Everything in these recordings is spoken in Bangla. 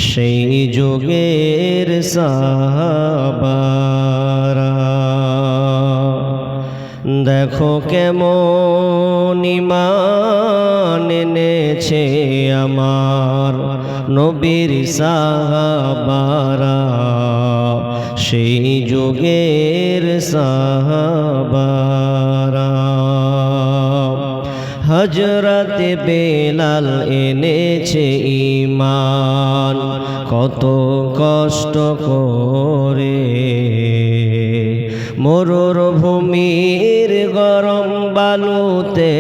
সেই যুগের সাহাবারা দেখো কেমন ঈমান এনেছে আমার নবীর সাহাবারা সেই যুগের সাহাবারা হযরত বেলাল এনেছে ঈমান কত কষ্ট করে মরুভূমির গরম বালুতে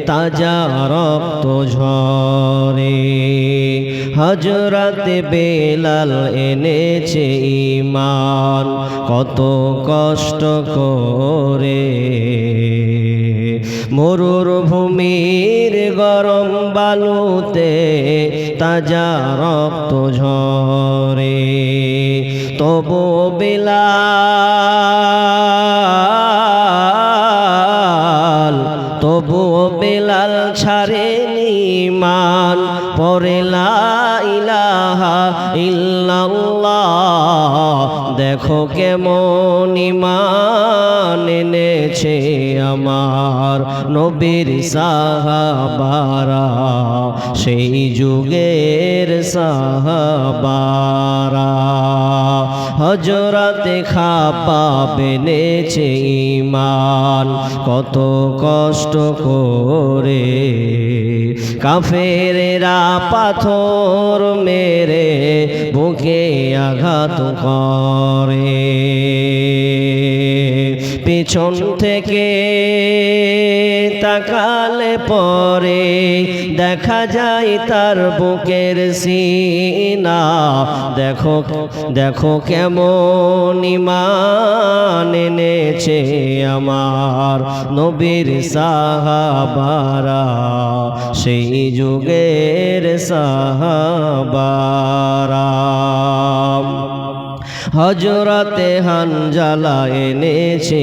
তাজা রক্ত ঝরে হযরত বেলাল এনেছে ঈমান কত কষ্ট করে মরুভূমির গরম বালুতে তাজা রক্ত ঝরে তবু বেলাল ছাড়েনি ঈমান পড়ে লা ইলাহা ইল্লাল্লাহ দেখো কেমন ঈমান এনেছে আমার নবীর সাহাবারা সেই যুগের সাহাবারা হযরত খাব্বাব এনেছে ঈমান কত কষ্ট করে কাফেরেরা পাথর মেরে বুকে আঘাত করে পিছন থেকে তাকালে পরে দেখা যায় তার বুকের সিনা দেখো দেখো কেমন ঈমান এনেছে আমার নবীর সাহাবারা সেই যুগের সাহাবারা হযরতে হানজালা এনেছে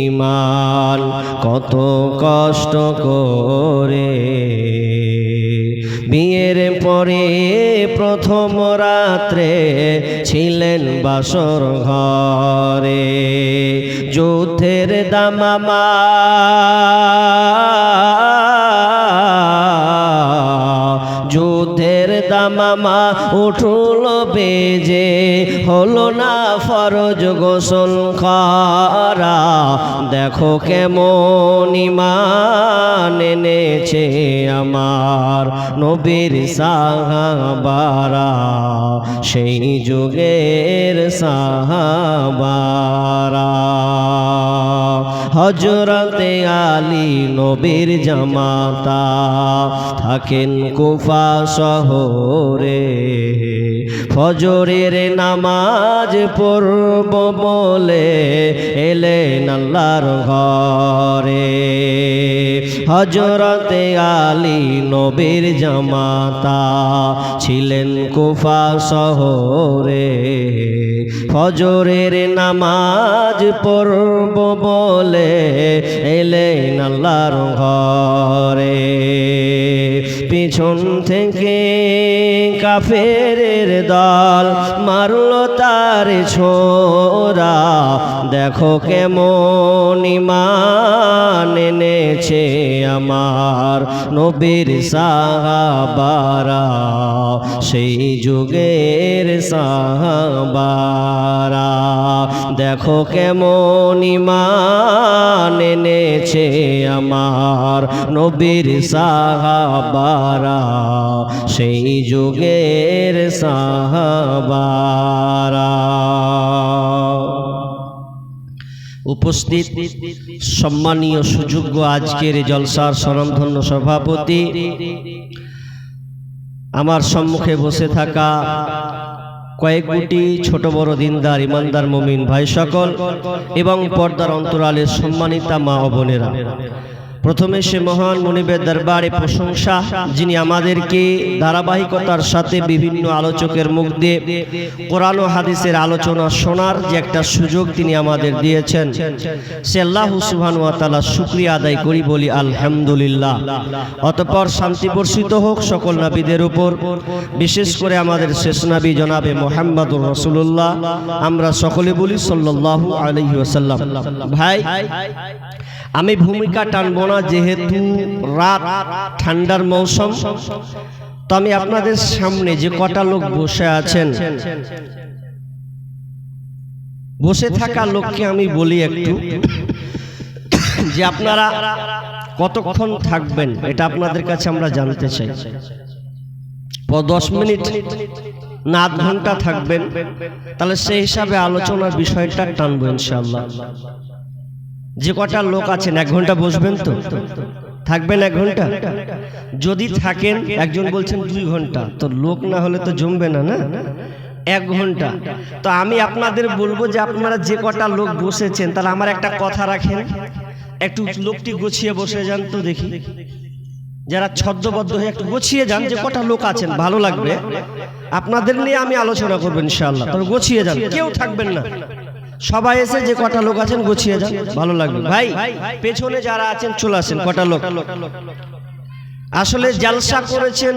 ঈমান কত কষ্ট করে বিয়ের পরে প্রথম রাত্রে ছিলেন বাসর ঘরে যুদ্ধের দামামা যুদ্ধের দামামা উঠল বেজে হলো না ফরজ গোসল করা দেখো কেমন ঈমান এনেছে আমার নবীর সাহাবারা সেই যুগের সাহাবারা হযরতে আলী নবীর জামাতা থাকেন কুফা শহরে ফজরের নামাজ পড়ব বলে এলেন আল্লাহর ঘরে হযরতে আলী নবীর জামাতা ছিলেন কুফা শহরে ফজরের নামাজ পড়ব বলে এলেন আল্লাহর ঘরে পিছন থেকে কাফেরের দল মারলো তার ছোরা দেখো কেমন ঈমান এনেছে আমার নবীর সাহাবারা সেই যুগের সাহাবারা দেখো কেমন ঈমান এনেছে আমার নবীর সাহাবারা সেই যুগের সাহাবারা উপস্থিত সম্মানীয় সুযোগ্য আজকের জলসার স্বনামধন্য সভাপতি আমার সম্মুখে বসে থাকা কয়েক কোটি ছোট বড় দিনদার ইমানদার মুমিন ভাই সকল এবং পর্দার অন্তরালের সম্মানিতা মা ও বোনেরা প্রথমে সে মহান মুনিবের দরবারে প্রশংসা, যিনি আমাদেরকে ধারাবাহিকতার সাথে বিভিন্ন আলোচকের মুখ দিয়ে কোরআন ও হাদিসের আলোচনা শোনার যে একটা সুযোগ তিনি আমাদের দিয়েছেন, সে আল্লাহ সুবহানাহু ওয়া তাআলা শুকরিয়া আদায় করি, বলি আলহামদুলিল্লাহ। অতঃপর শান্তি বর্ষিত হোক সকল নবীদের উপর, বিশেষ করে আমাদের শেষ নবী জনাবে মুহাম্মদুর রাসূলুল্লাহ, আমরা সকলে বলি সাল্লাল্লাহু আলাইহি ওয়াসাল্লাম। ভাই, আমি ভূমিকা টানবো না, যেহেতু রাত, ঠান্ডার মৌসুম। তো আমি আপনাদের সামনে যে কটা লোক বসে আছেন, বসে থাকা লোককে আমি বলি একটু যে আপনারা কতক্ষণ থাকবেন, এটা আপনাদের কাছে আমরা জানতে চাই। 10 মিনিট না আধ ঘন্টা থাকবেন, তাহলে সেই হিসাবে আলোচনার বিষয়টা টানবো ইনশাআল্লাহ। যে কটা লোক আছেন 1 ঘন্টা বসবেন তো থাকবেন 1 ঘন্টা? যদি থাকেন, একজন বলছেন 2 ঘন্টা, তো লোক না হলে তো জমবে না, না 1 ঘন্টা। তো আমি আপনাদের বলবো যে আপনারা যে কটা লোক বসেছেন, তাহলে আমার একটা কথা রাখেন, একটু লোকটি গুছিয়ে বসে যান তো দেখি। যারা ছদ্মবদ্ধ হয়ে একটু গুছিয়ে যান, যে কটা লোক আছেন, ভালো লাগবে। আপনাদের নিয়ে আমি আলোচনা করবো ইনশাআল্লাহ, তবে গুছিয়ে যান, কেউ থাকবেন না। সবাই এসে যে কটা লোক আছেন গুছিয়ে যান, ভালো লাগবে। ভাই, পেছনে যারা আছেন চলে আসেন, কটা লোক। আসলে জালসা করেছেন,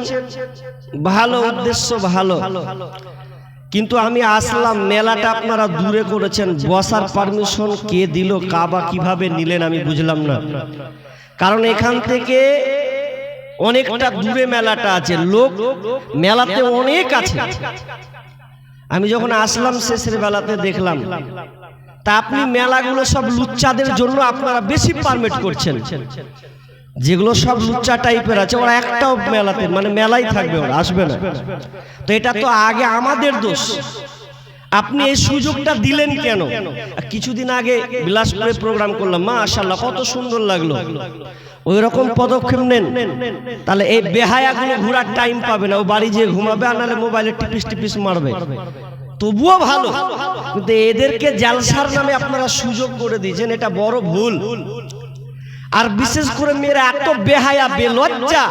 ভালো উদ্দেশ্য, ভালো, কিন্তু আমি আসলাম, মেলাটা আপনারা দূরে করেছেন, বসার পারমিশন কে দিল, কাবা কিভাবে নিলেন আমি বুঝলাম না। কারণ এখান থেকে অনেকটা দূরে মেলাটা আছে, লোক মেলাতে অনেক আছে। আমি যখন আসলাম শেষের বেলাতে দেখলাম, তা আপনি মেলাগুলো সব লুচ্চাদের জন্য আপনারা বেশি পারমিট করছেন। যেগুলো সব লুচ্চা টাইপের আছে, ওরা একটাও মেলাতে, মানে মেলাই থাকবে, ওরা আসবে না। তো এটা তো আগে আমাদের দোষ। আপনি এই সুযোগটা দিলেন কেন? কিছুদিন আগে বিলাসপুরে প্রোগ্রাম করলাম, মাশাআল্লাহ কত সুন্দর লাগলো। ওই রকম পদক্ষেপ নেন, তাহলে এই বেহায়াগুলো ঘোরার টাইম পাবে না, ও বাড়ি যেয়ে ঘুমাবে, আর নাহলে মোবাইলে টিপিস টিপিস মারবে, তবুও ভালো। কিন্তু এদেরকে জালসার নামে আপনারা সুযোগ করে দিয়েছেন, এটা বড় ভুল। আর বিশেষ করে মেয়েরা এত বেহায়া বেলজ্জা,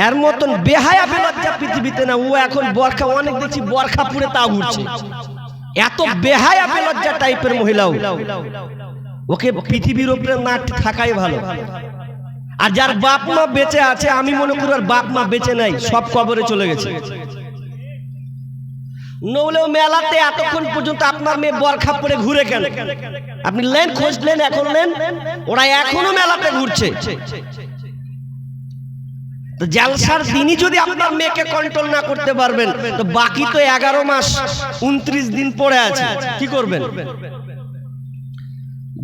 এর মতন বেহায়া বেলজ্জা পৃথিবীতে না। ও এখন বরখা, অনেক দেখছি বরখা পুরে তাও ঘুরছে, এত বেহায়া বেলজ্জা টাইপের মহিলাও। ওকে পৃথিবীর উপরে না থাকাই ভালো। আর যার বাপ মা বেঁচে আছে, আমি মনে করি আর বাপ মা বেঁচে নাই, সব কবরে চলে গেছে। নইলেও মেলাতে এতক্ষণ পর্যন্ত আপনার মেয়ে বরখা পরে ঘুরে কেন? আপনি লেন, খোঁজলেন, এখন লেন, ওরা এখনো মেলাতে ঘুরছে। তো জালসার দিনই যদি আপনার মেয়েকে কন্ট্রোল না করতে পারবেন, তো বাকি তো 11 মাস 29 দিন পড়ে আছে, কি করবেন?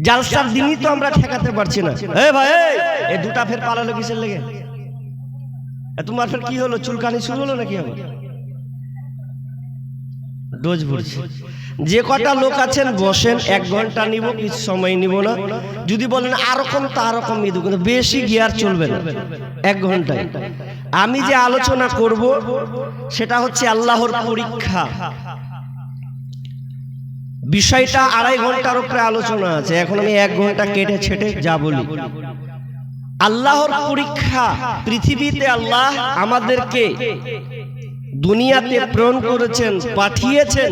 জালসার দিনই তো আমরা ঠেকাতে পারছি না। ভাই, এই দুটা ফের পালালো কিসের লেগে? তোমার ফের কি হলো? চুলকানি শুরু হলো নাকি? হবে ডোজ ভরছে। যে কটা লোক আছেন বসেন, 1 ঘন্টা নিব, কিছু সময় নিব না। যদি বলেন আরকম তারকম নিব, কিন্তু বেশি গিয়ার চলবে না, 1 ঘন্টায়। আমি যে আলোচনা করব সেটা হচ্ছে আল্লাহর পরীক্ষা। বিষয়টা 2.5 ঘন্টার উপরে আলোচনা আছে, এখন আমি 1 ঘন্টা কেটে ছেটে যা বলি। আল্লাহর পরীক্ষা। পৃথিবীতে আল্লাহ আমাদেরকে দুনিয়াতে প্রেরণ করেছেন, পাঠিয়েছেন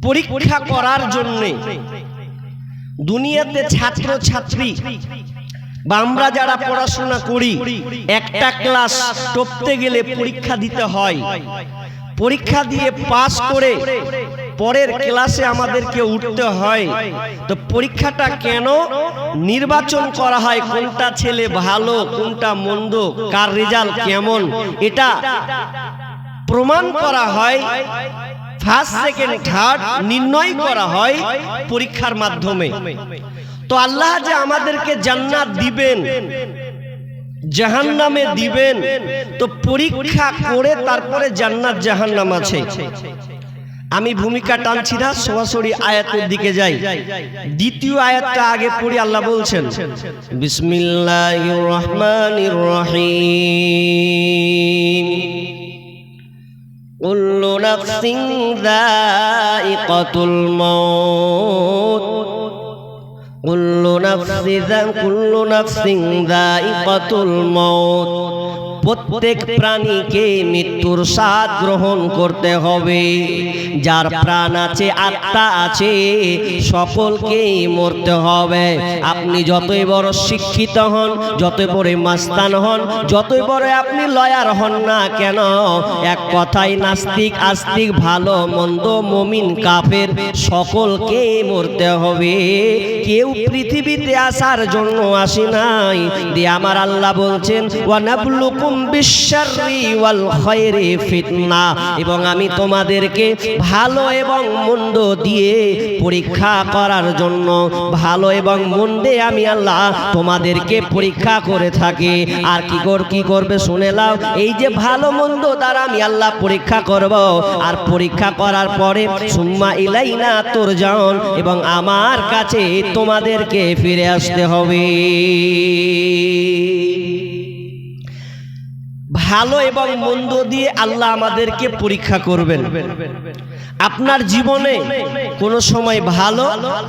পরীক্ষা করার জন্য। দুনিয়াতে ছাত্র ছাত্রী বা আমরা যারা পড়াশোনা করি, একটা ক্লাস টপতে গেলে পরীক্ষা দিতে হয়। পরীক্ষা দিয়ে পাস করে পরের ক্লাসে আমাদেরকে উঠতে হয়। তো পরীক্ষাটা কেন নির্বাচন করা হয়, কোনটা ছেলে ভালো, কোনটা মন্দ, কার রেজাল্ট কেমন, এটা প্রমাণ করা হয়। ফার্স্ট, সেকেন্ড, থার্ড নির্ণয় করা হয় পরীক্ষার মাধ্যমে। তো আল্লাহ যে আমাদেরকে জান্নাত দিবেন, জাহান্নামে দিবেন, তো পরীক্ষা করে তারপরে জান্নাত জাহান্নাম আছে। আমি ভূমিকা টানছি না, সরাসরি আয়াতের দিকে যাই। দ্বিতীয় আয়াতটা আগে পড়ি। আল্লাহ বলছেন, বিসমিল্লাহির রহমানির রহিম, কুল্লু নাফসিন যায়িকাতুল মাউত কুল্লু নাফসিন যায়িকাতুল মাউত, প্রত্যেক প্রাণীকে মৃত্যুর স্বাদ গ্রহণ করতে হবে। যার প্রাণ আছে, আত্মা আছে, সকলকেই মরতে হবে। আপনি যতই বড় শিক্ষিত হন, যতই বড় মাস্তান হন, যতই বড় আপনি লয়ার হন না কেন, এক কথাই নাস্তিক আস্তিক ভালো মন্দ মুমিন কাফের সকলকে মরতে হবে। কেউ পৃথিবীতে আসার জন্য আসি নাই। দিয়ে আমার আল্লাহ বলছেন ওয়া নাবলুকুম বিশ-শাররি ওয়াল খায়রি ফিতনা, এবং আমি তোমাদেরকে ভালো এবং মন্দ দিয়ে পরীক্ষা করার জন্য, ভালো এবং মন্দে আমি আল্লাহ তোমাদেরকে পরীক্ষা করে থাকি। আর কি করবে শুনে নাও, এই যে ভালো মন্দ দ্বারা আমি আল্লাহ পরীক্ষা করব, আর পরীক্ষা করার পরে সুম্মা ইলাইনা তুরজাউন, এবং আমার কাছে তোমাদেরকে ফিরে আসতে হবে। ভালো এবং মন্দ দিয়ে আল্লাহ আমাদেরকে পরীক্ষা করবেন। আপনার জীবনে কোনো সময় ভালো,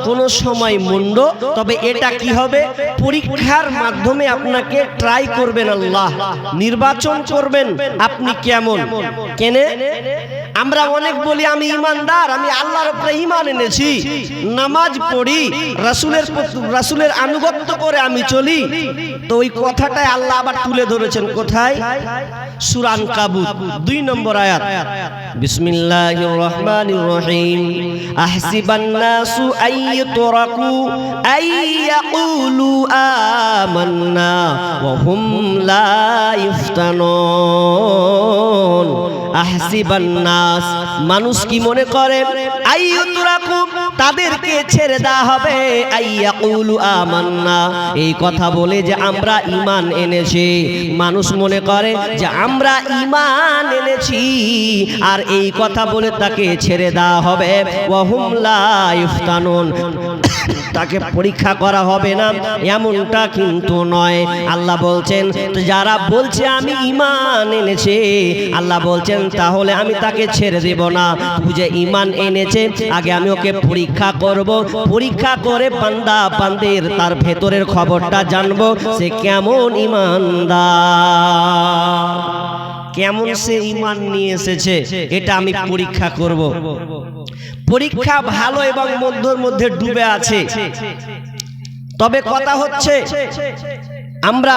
কোনো সময় মন্দ, তবে এটা কি হবে, পরীক্ষার মাধ্যমে আপনাকে ট্রাই করবেন, আল্লাহ নির্বাচন করবেন আপনি কেমন। কেনে আমরা অনেক বলি আমি ইমানদার, আমি আল্লাহর উপরে ঈমান এনেছি, নামাজ পড়ি, রাসূলের আনুগত্য করে আমি চলি, তো ওই কথাটাই আল্লাহ আবার তুলে ধরেছেন কোথায়, সূরা আনকাবুত 2 নম্বর আয়াত। বিসমিল্লাহির রহমানির রহিম। আহসিবান নাসু আইয়ুতরাকু আইয়াকুলু আমান্না ওয়া হুম লা ইফতানুন। আহসিবান নাস, মানুষ কি মনে করে, আইয়ুতরাকু তাদেরকে ছেড়ে দেওয়া হবে, আইয়াকুলু আমান্না এই কথা বলে যে আমরা ঈমান এনেছি। মানুষ মনে করে যে আমরা ঈমান এনেছি, আর এই কথা বলে তাকে ছেড়ে দেওয়া হবে, ওয়া হুম লা ইফতানুন, তাকে পরীক্ষা করা হবে না, এমনটা কিন্তু নয়। আল্লাহ বলছেন যারা বলছে আমি ঈমান এনেছি, আল্লাহ বলছেন তাহলে আমি তাকে ছেড়ে দেব না। বুঝে ঈমান এনেছে, আগে আমি ওকে পরীক্ষা করব, পরীক্ষা করে বান্দা বান্দির তার ভেতরের খবরটা জানবো, সে কেমন ঈমানদার, কেমন সে ঈমান নিয়ে এসেছে, এটা আমি পরীক্ষা করব। পরীক্ষা ভালো এবং মন্দর মধ্যে ডুবে আছে। তবে কথা হচ্ছে আমরা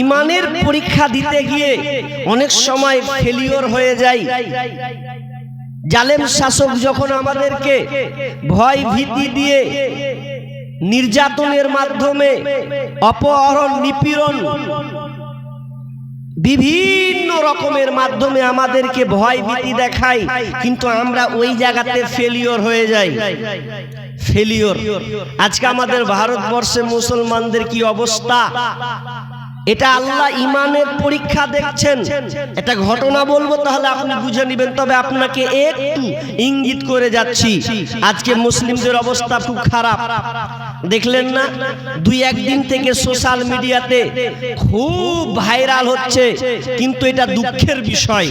ঈমানের পরীক্ষা দিতে গিয়ে অনেক সময় ফেলিওর হয়ে যাই। জালেম শাসক যখন আমাদেরকে ভয় ভীতি দিয়ে, নির্যাতনের মাধ্যমে, অপহরণ নিপীড়ন বিভিন্ন রকমের মাধ্যমে আমাদেরকে ভয় ভীতি দেখায়, কিন্তু আমরা ওই জায়গাতে ফেলিওর হয়ে যাই। ফেলিওর আজকে আমাদের ভারতবর্ষে মুসলমানদের কি অবস্থা, এটা আল্লাহ ঈমানের পরীক্ষা দেখছেন। এটা ঘটনা বলবো তাহলে আপনি বুঝে নেবেন, তবে আপনাকে একটু ইঙ্গিত করে যাচ্ছি। আজকে মুসলিমদের অবস্থা খুব খারাপ, দেখলেন না 2-1 দিন থেকে সোশ্যাল মিডিয়াতে খুব ভাইরাল হচ্ছে। কিন্তু এটা দুঃখের বিষয়।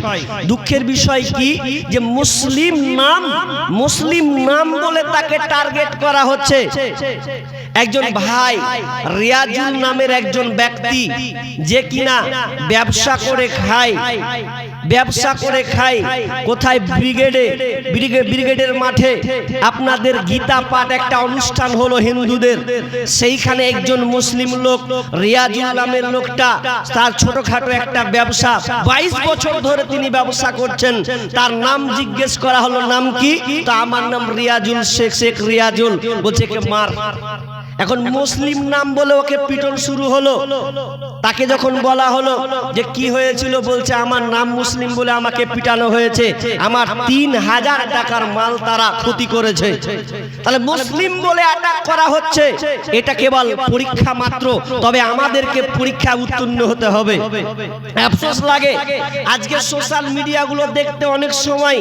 দুঃখের বিষয় কি, যে মুসলিম নাম বলে তাকে টার্গেট করা হচ্ছে। একজন ভাই রিয়াজুল নামের একজন ব্যক্তি, যে কিনা ব্যবসা করে খায়, কোথায় ব্রিগেডের মাঠে আপনাদের গীতা পাঠ একটা অনুষ্ঠান হলো হিন্দুদের, সেইখানে একজন মুসলিম লোক রিয়াজুল নামের লোকটা, তার ছোটখাটো একটা ব্যবসা 22 বছর ধরে তিনি ব্যবসা করছেন। তার নাম জিজ্ঞেস করা হলো, নাম কি? তো আমার নাম রিয়াজুল, শেখ রিয়াজুল। বলছে কে মার। এখন মুসলিম নাম বলে ওকে পিটন শুরু হলো। তাকে যখন বলা হলো যে কি হয়েছিল, বলছে আমার নাম মুসলিম বলে আমাকে পিটানো হয়েছে, আমার 3000 টাকার মাল তারা ক্ষতি করেছে। তাহলে মুসলিম বলে অ্যাটাক করা হচ্ছে, এটা কেবল পরীক্ষা মাত্র, তবে আমাদেরকে পরীক্ষা উত্তীর্ণ হতে হবে। আফসোস লাগে আজকে সোশ্যাল মিডিয়াগুলো দেখতে অনেক সময়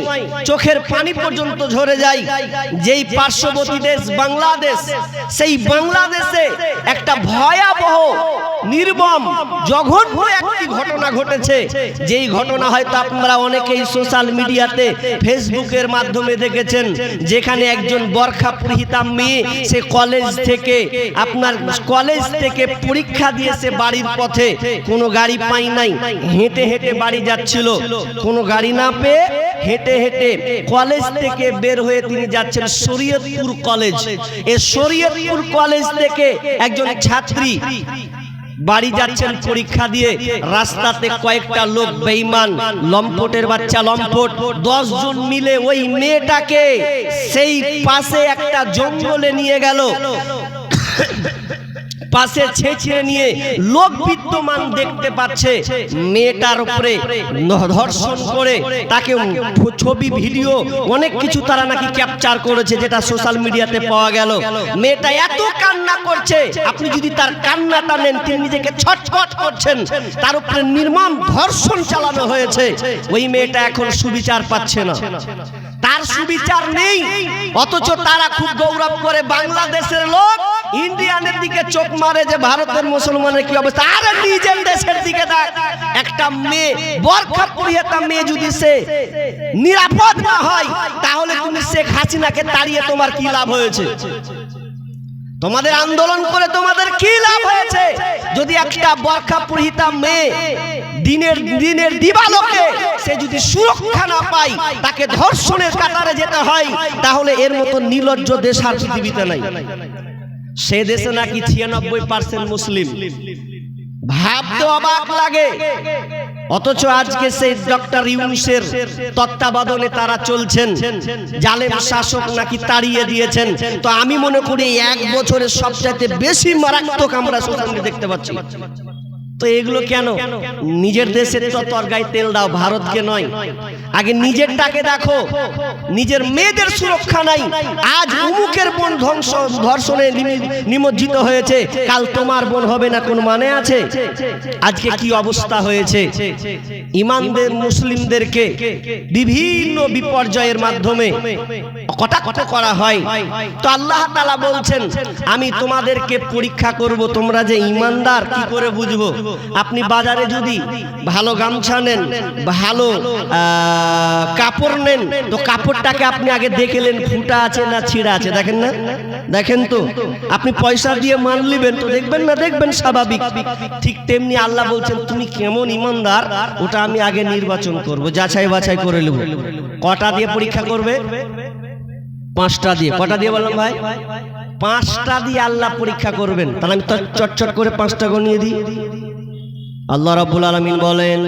চোখের পানি পর্যন্ত ঝরে যায়। যেই পার্শ্ববর্তী দেশ বাংলাদেশ, সেই বাংলাদেশে একটা ভয়াবহ নির্মম জঘন্য একটি ঘটনা ঘটেছে, যেই ঘটনা হয়তো আপনারা অনেকেই সোশ্যাল মিডিয়াতে ফেসবুকের মাধ্যমে দেখেছেন, যেখানে একজন বোরখা পরিহিতা মেয়ে সে কলেজ থেকে পরীক্ষা দিয়েছে বাড়ির পথে, কোনো গাড়ি পাই নাই, হেঁটে হেঁটে বাড়ি যাচ্ছিল, কোনো গাড়ি না পেয়ে হেঁটে হেঁটে কলেজ থেকে বের হয়ে তিনি যাচ্ছেন শরীয়তপুর কলেজ। এই শরীয়তপুর কলেজ থেকে একজন ছাত্রী বাড়ি যাচ্ছেন পরীক্ষা দিয়ে, রাস্তাতে কয়েকটা লোক বেঈমান, লম্পটের বাচ্চা লম্পট 10 জন মিলে ওই মেয়েটাকে সেই পাশে একটা জঙ্গলে নিয়ে গেল, পাশে ছেঁচড়ে নিয়ে লোক বিদ্যমান দেখতে পাচ্ছে, মেয়েটার উপরে ধর্ষণ করে তাকে ছবি ভিডিও অনেক কিছু তারা নাকি ক্যাপচার করেছে, যেটা সোশ্যাল মিডিয়াতে পাওয়া গেল। মেয়েটা এত কান্না করছে, আপনি যদি তার কান্নাটা নেন তিনি নিজেকে ছটফট করছেন, তার উপরে নির্মম ধর্ষণ চালানো হয়েছে। ওই মেয়েটা এখন সুবিচার পাচ্ছে না, তার সুবিচার নেই, অথচ তারা খুব গৌরব করে বাংলাদেশের লোক ইন্ডিয়ানের দিকে চোখ মারে যে ভারতের মুসলমানের কি অবস্থা। আর নিজের দেশের দিকে দেখ, একটা মেয়ে বোরখা পরিহিতা মেয়ে যদি সে নিরাপদ না হয়, তাহলে তুমি শেখ হাসিনাকে তাড়িয়ে তোমার কি লাভ হয়েছে? তোমাদের আন্দোলন করে তোমাদের কি লাভ হয়েছে? যদি একটা বোরখা পরিহিতা মেয়ে দিনের দিবালোকে সে যদি সুরক্ষা না পায়, তাকে ধর্ষণের কাতারে যেতে হয়, তাহলে এর মতো নির্লজ্জ দেশ আর পৃথিবীতে নাই। সে দেশে নাকি 96% মুসলিম, ভাবতে অবাক লাগে। অথচ আজকে সেই ডক্টর ইউনূসের তত্ত্বাবধানে তারা চলছেন, জালেম শাসক নাকি তাড়িয়ে দিয়েছেন। তো আমি মনে করি 1 বছরের সবচাইতে বেশি মারাত্মক আমরা সোশ্যাল মিডিয়ায় দেখতে পাচ্ছি। তো এগুলো কেন? নিজের দেশের তো তরকায় তেল দাও, ভারতকে নয়। আগে নিজেরটাকে দেখো, নিজের মেয়েদের সুরক্ষা নাই। আজ অমুকের বোন ধর্ষণে নিমজ্জিত হয়েছে, কাল তোমার বোন হবে না, কোন মানে আছে? আজকে কি অবস্থা হয়েছে? ইমানদের মুসলিমদেরকে বিভিন্ন বিপর্যয়ের মাধ্যমে কটাক্ষ করা হয়। তো আল্লাহ তাআলা বলছেন, আমি তোমাদেরকে পরীক্ষা করব, তোমরা যে ইমানদার কি করে বুঝবো? আপনি বাজারে যদি ভালো গামছা নেন, ভালো কাপড় নেন, তো কাপড়টাকে আপনি আগে দেখলেন ফুটা আছে না ছিঁড়া আছে, দেখেন না? দেখেন তো। আপনি পয়সা দিয়ে মাল নেবেন তো দেখবেন না? দেখবেন, স্বাভাবিক। ঠিক তেমনি আল্লাহ বলছেন, তুমি কেমন ইমানদার ওটা আমি আগে নির্বাচন করব, যাচাই বাছাই করে নেব। কটা দিয়ে পরীক্ষা করবে? 5টা দিয়ে। কটা দিয়ে বললাম ভাই? 5টা দিয়ে আল্লাহ পরীক্ষা করবেন। তাহলে আমি চটচট করে 5টা গণিয়ে দিই। আল্লাহ রাব্বুল আলামিন বলেন,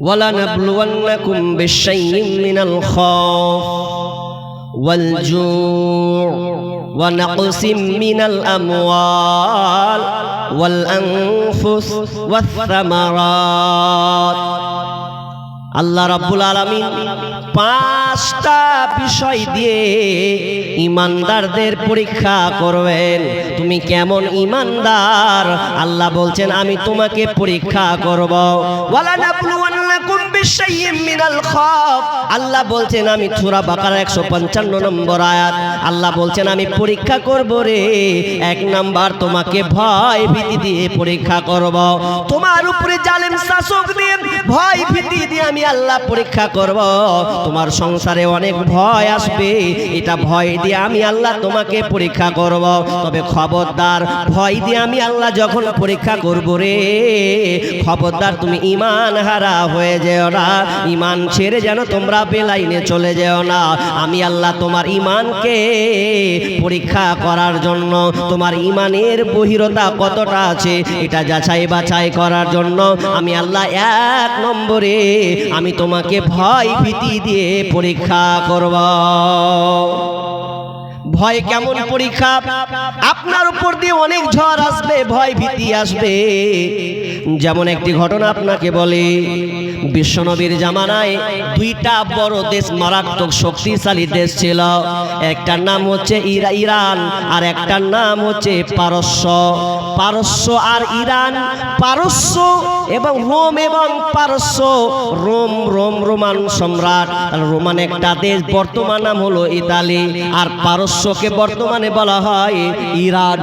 ওয়ালা নাবলুওয়ান্নাকুম বিশাইইন মিনাল খাউফ ওয়াল জু' ওয়া নাকসিম মিনাল আমওয়াল ওয়াল আনফুস ওয়াস সামারাত। আল্লাহ রাব্বুল আলামিন 5টা বিষয় দিয়ে ইমানদারদের পরীক্ষা করবেন। তুমি কেমন ইমানদার আল্লাহ বলছেন আমি তোমাকে পরীক্ষা করব। ওয়ালা নাবলুওয়ান্নাকুম বিশাইইন মিনাল খাউফ, আল্লাহ বলছেন আমি সূরা বাকারা 155 নম্বর আয়াত, আল্লাহ বলছেন আমি পরীক্ষা করব রে। 1 নাম্বার তোমাকে ভয় ভীতি দিয়ে পরীক্ষা করব। তোমার উপরে জালেম শাসক দিয়ে ভয় ভীতি দিয়ে আমি আল্লাহ পরীক্ষা করব। তোমার সংসারে অনেক ভয় আসবে, এটা ভয় দিয়ে আমি আল্লাহ তোমাকে পরীক্ষা করব। তবে খবরদার, ভয় দিয়ে আমি আল্লাহ যখন পরীক্ষা করব রে, খবরদার তুমি ঈমান হারা হয়ে যেও না, ঈমান ছেড়ে যেন তোমরা বেলাইনে চলে যেও না। আমি আল্লাহ তোমার ঈমানকে পরীক্ষা করার জন্য, তোমার ঈমানের গভীরতা কতটা আছে এটা যাচাই বাছাই করার জন্য আমি আল্লাহ 1 নম্বরে আমি তোমাকে ভয় ভীতি দিয়ে পরীক্ষা করব। ভয় কেমন পরীক্ষা? আপনার উপর দিয়ে অনেক ঝড় আসবে, ভয় ভীতি আসবে। যেমন একটি ঘটনা আপনাকে বলি, বিশ্বনবীর জামানায় 2টা বড় দেশ, মারাত্মক শক্তিশালী দেশ ছিল। একটার নাম হচ্ছে ইরান, আর একটার নাম হচ্ছে পারস্য। পারস্য আর ইরান, পারস্য এবং রোম এবং পারস্য। রোমান সম্রাট, রোমান একটা দেশ, বর্তমান নাম হলো ইতালি। আর পারস্য পারস্যকে বর্তমানে বলা হয় ইরান।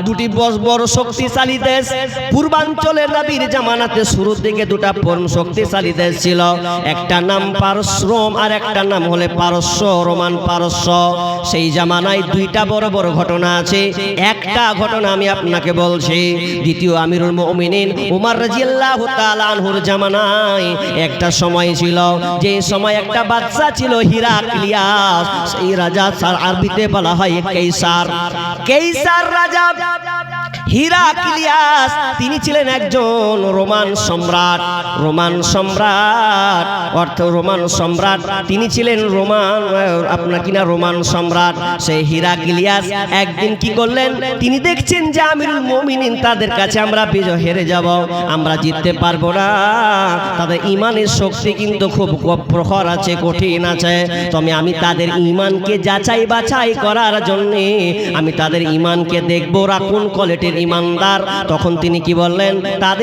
দুটি বড় শক্তিশালী দেশ। পূর্বাঞ্চলের নবীর জামানাতে শুরুর দিকে দুটা শক্তিশালী দেশ ছিল, একটা নাম পারস্য রোম আর একটা নাম হলে পারস্য, রোমান পারস্য। সেই জামানায় দুইটা বড় বড় ঘটনা আছে। একটা ঘটনা আমি আপনাকে বলছি, দ্বিতীয় আমিরুল মুমিনিন উমর রাদিয়াল্লাহু তাআলা আনহুর জামানায় একটা সময় ছিল, যে সময় একটা বাদশা ছিল হিরাক্লিয়াস। সেই রাজা আরবিতে বলা হয় কেইসার। কেইসার রাজা হিরাক্লিয়াস তিনি ছিলেন একজন রোমান সম্রাট। রোমান সম্রাট অর্থ রোমান সম্রাট, তিনি ছিলেন রোমান রোমান সম্রাট। সেই হিরাক্লিয়াস একদিন কি করলেন, তিনি দেখছেন যে আমিরুল মুমিনিন তাদের কাছে আমরা বিজয় হেরে যাব, আমরা জিততে পারবো না, তাদের ইমানের শক্তি কিন্তু খুব প্রখর আছে, কঠিন আছে। তবে আমি তাদের ইমানকে যাচাই বাছাই করার জন্যে আমি তাদের ইমানকে দেখবো, রাখুন কোয়ালিটির ইমানদার। তখন তিনি কি বললেন, তাদের